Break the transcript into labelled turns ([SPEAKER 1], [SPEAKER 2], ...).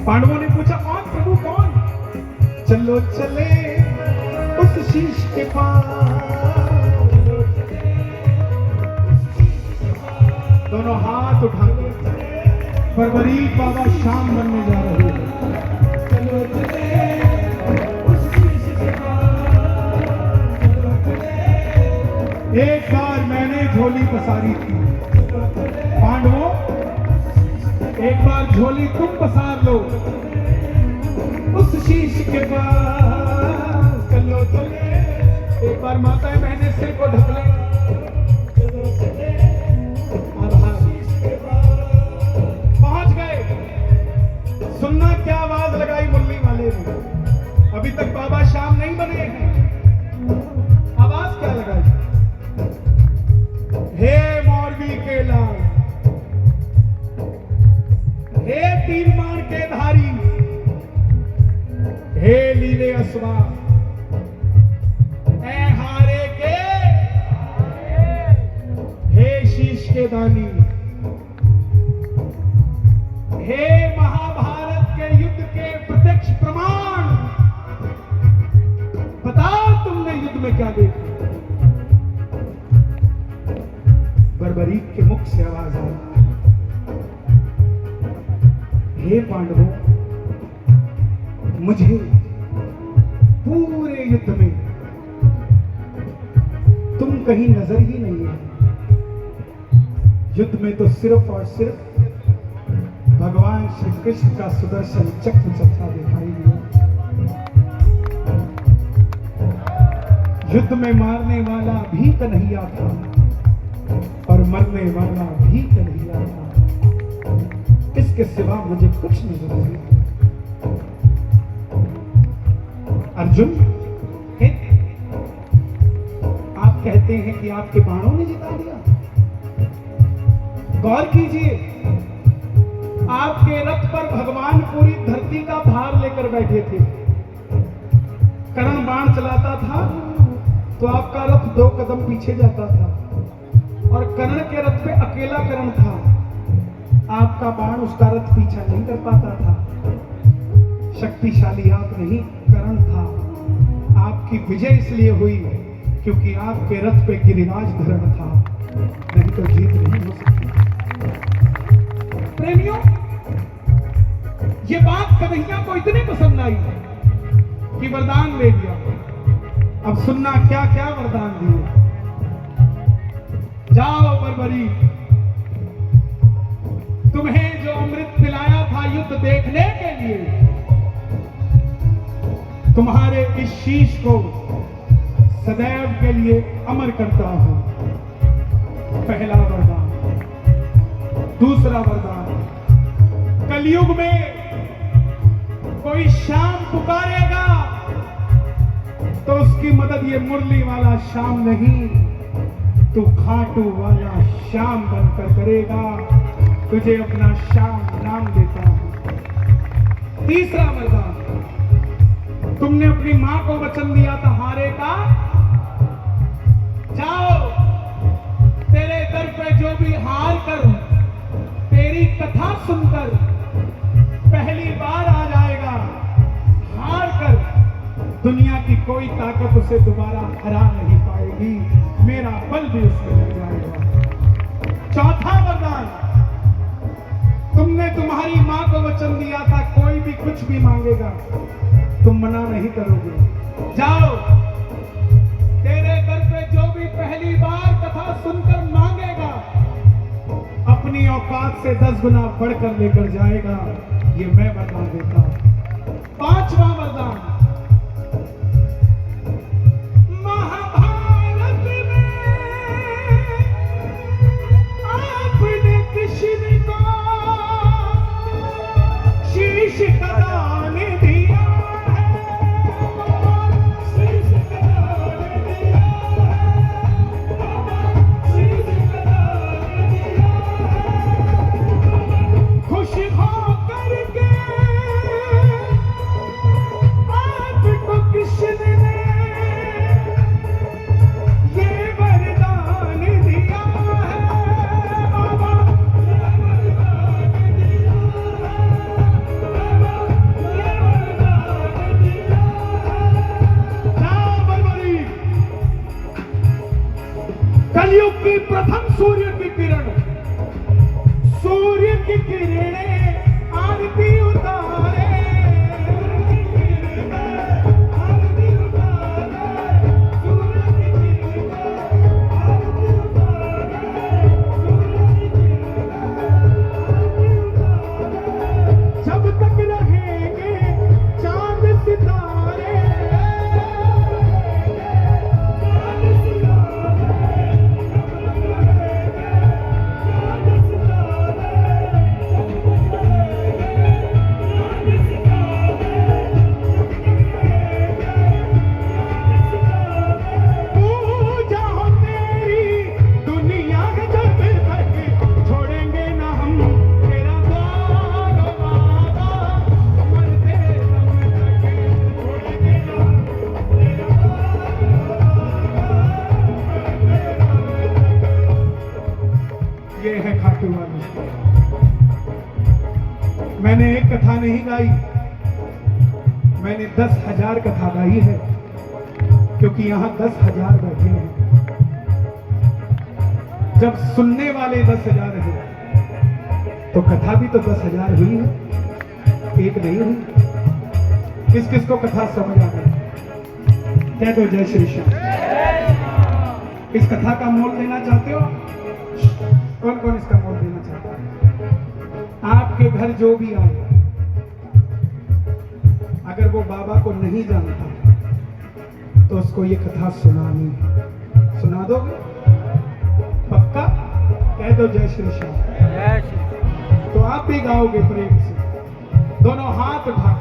[SPEAKER 1] पांडवों ने पूछा कौन प्रभु कौन? चलो चले उस शीश के पास। दोनों हाथ उठा के बर्बरी बाबा शाम बनने जा रहे हैं। चलो चले उस शीश के पास। एक बार मैंने झोली पसारी थी, पांडवों एक बार झोली तुम पसार लो उस शीश के पास। चलो चले एक बार माताएं बहनें सिर को ढक लें। पहुंच गए। सुनना क्या आवाज लगाई मुरली वाले ने? अभी तक बाबा शाम नहीं बने हैं। आवाज क्या लगाई? हे मौलवी के लाल, हे तीन बाण के धारी, हे लीले असवा, ए हारे के, हे शीश के दानी, हे महाभारत के युद्ध के प्रत्यक्ष प्रमाण, बताओ तुमने युद्ध में क्या देखा? बर्बरीक के मुख से आवाज आई, हे पांडवों, मुझे पूरे युद्ध में तुम कहीं नजर ही नहीं है। युद्ध में तो सिर्फ और सिर्फ भगवान श्री कृष्ण का सुदर्शन चक्र चलता दिखाई दिया। युद्ध में मारने वाला भी कन्हैया था और मरने वाला भी कन्हैया था। इसके सिवा मुझे कुछ नजर नहीं। अर्जुन, आप कहते हैं कि आपके बाणों ने जिता दिया। गौर कीजिए, आपके रथ पर भगवान पूरी धरती का भार लेकर बैठे थे। कर्ण बाण चलाता था तो आपका रथ 2 कदम पीछे जाता था और कर्ण के रथ पे अकेला कर्ण था। आपका बाण उसका रथ पीछा नहीं कर पाता था। शक्तिशाली आप नहीं, कर्ण था। आपकी विजय इसलिए हुई क्योंकि आपके रथ पे गिरिराज धरण था, नहीं तो जीत नहीं हो सकती। प्रेमियों, ये बात कन्हैया को इतनी पसंद आई कि वरदान ले लिया। अब सुनना क्या क्या वरदान दिए। जाओ बर्बरी, तुम्हें जो अमृत पिलाया था युद्ध देखने के लिए, तुम्हारे इस शीश को सदैव के लिए अमर करता हूं। पहला वरदान। दूसरा वरदान, कलयुग में कोई श्याम पुकारेगा तो उसकी मदद ये मुरली वाला श्याम नहीं, तू खाटू वाला श्याम बनकर करेगा। तुझे अपना श्याम नाम देता हूं। तीसरा वरदान, तुमने अपनी मां को वचन दिया था हारे का, जाओ तेरे दर पे जो भी हार कर तेरी कथा सुनकर पहली बार आ जाएगा, हार कर दुनिया की कोई ताकत उसे दोबारा हरा नहीं पाएगी। मेरा बल भी उसमें लग जाएगा। चौथा वरदान, तुमने तुम्हारी मां को वचन दिया था कोई भी कुछ भी मांगेगा तुम मना नहीं करोगे। जाओ तेरे दर पे जो भी पहली बार कथा सुनकर मांगेगा अपनी औकात से 10 गुना बढ़कर लेकर जाएगा। ये मैं वरदान देता हूं। पांचवा वरदान, महाभारत में आपने कृष्ण को शीश का दान दिया है। शीश का दान दिया है। शीश का दान दिया है। खुश हो करके मैंने एक कथा नहीं गाई, मैंने 10,000 कथा गाई है, क्योंकि यहां 10,000 बैठे हैं। जब सुनने वाले 10,000 हैं तो कथा भी तो 10,000 हुई है, एक नहीं हुई। किस किस को कथा समझ आ गई? कह दो जय श्री श्याम। इस कथा का मोल लेना चाहते हो? कौन कौन इसका मोल लेना चाहता है? आपके घर जो भी आए, अगर वो बाबा को नहीं जानता तो उसको ये कथा सुनानी है। सुना दोगे? पक्का? कह दो जय श्री श्याम। तो आप भी गाओगे प्रेम से, दोनों हाथ उठा